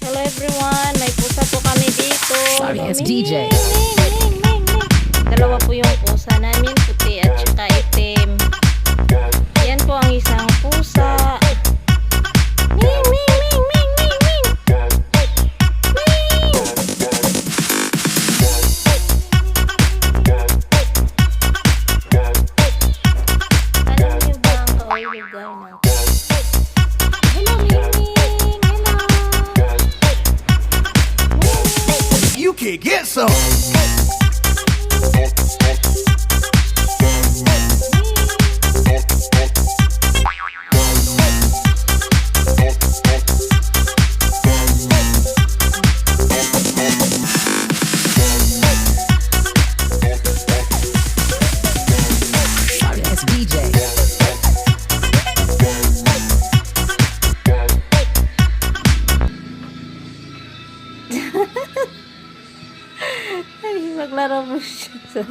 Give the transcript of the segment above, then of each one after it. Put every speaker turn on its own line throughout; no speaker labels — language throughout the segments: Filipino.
Hello everyone, may pusa po kami dito.
Sorry, it's DJ.
Dalawa po yung pusa namin, puti at saka itim. Yan po ang isang pusa. Ming, ming, ming, ming, ming, ming. Ming. Alam niyo ba ang kaulugan ng hello, Ming, Ming. Hello.
You can get some. Sorry, it's DJ.
Ay, maglaro mo siya.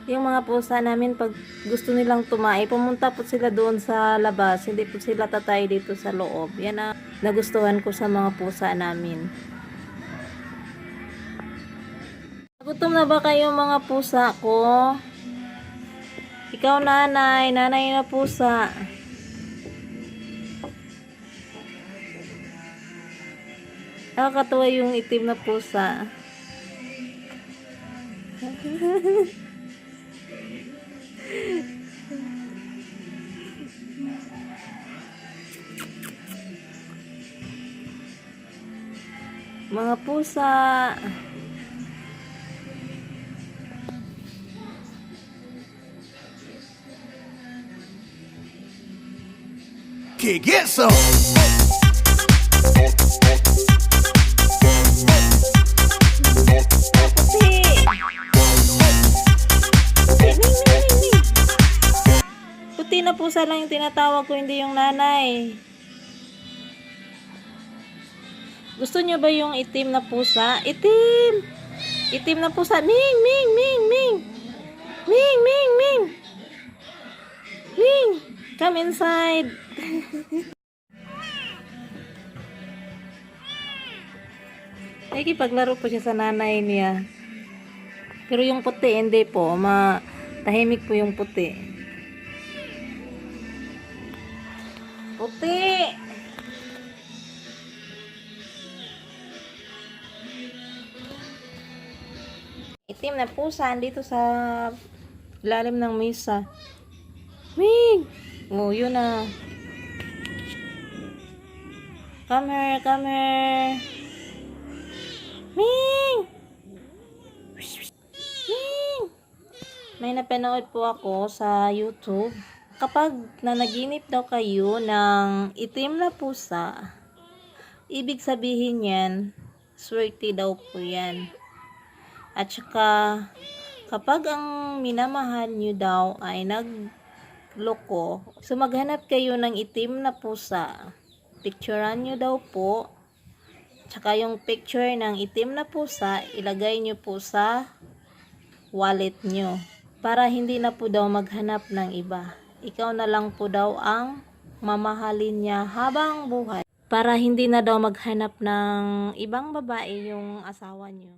Yung mga pusa namin, pag gusto nilang tumae, pumunta po sila doon sa labas. Hindi po sila tatay dito sa loob. Yan ang nagustuhan ko sa mga pusa namin. Gutom na ba kayo mga pusa ko? Ikaw nanay, nanay na pusa. Nakakatuwa yung itim na pusa. Mga pusa.
Can get some.
Puti. Puti na pusa lang yung tinatawag ko, hindi yung nanay. Gusto nyo ba yung itim na pusa? Itim! Itim na pusa. Ming! Ming! Ming! Ming! Ming! Ming! Ming! Ming! Come inside! Nakikipaglaro po siya sa nanay niya. Pero yung puti, hindi po. Tahimik po yung puti. Puti! Itim na pusa dito sa ilalim ng mesa. Ming! Oh, yun na. Come here, come here. Ming! Ming! May napanood po ako sa YouTube. Kapag nanaginip daw kayo ng itim na pusa, ibig sabihin yan, swerte daw po yan. At saka, kapag ang minamahal nyo daw ay nagloko, so maghanap kayo ng itim na pusa. Picturean nyo daw po. Tsaka yung picture ng itim na pusa, ilagay nyo po sa wallet nyo. Para hindi na po daw maghanap ng iba. Ikaw na lang po daw ang mamahalin niya habang buhay. Para hindi na daw maghanap ng ibang babae yung asawa nyo.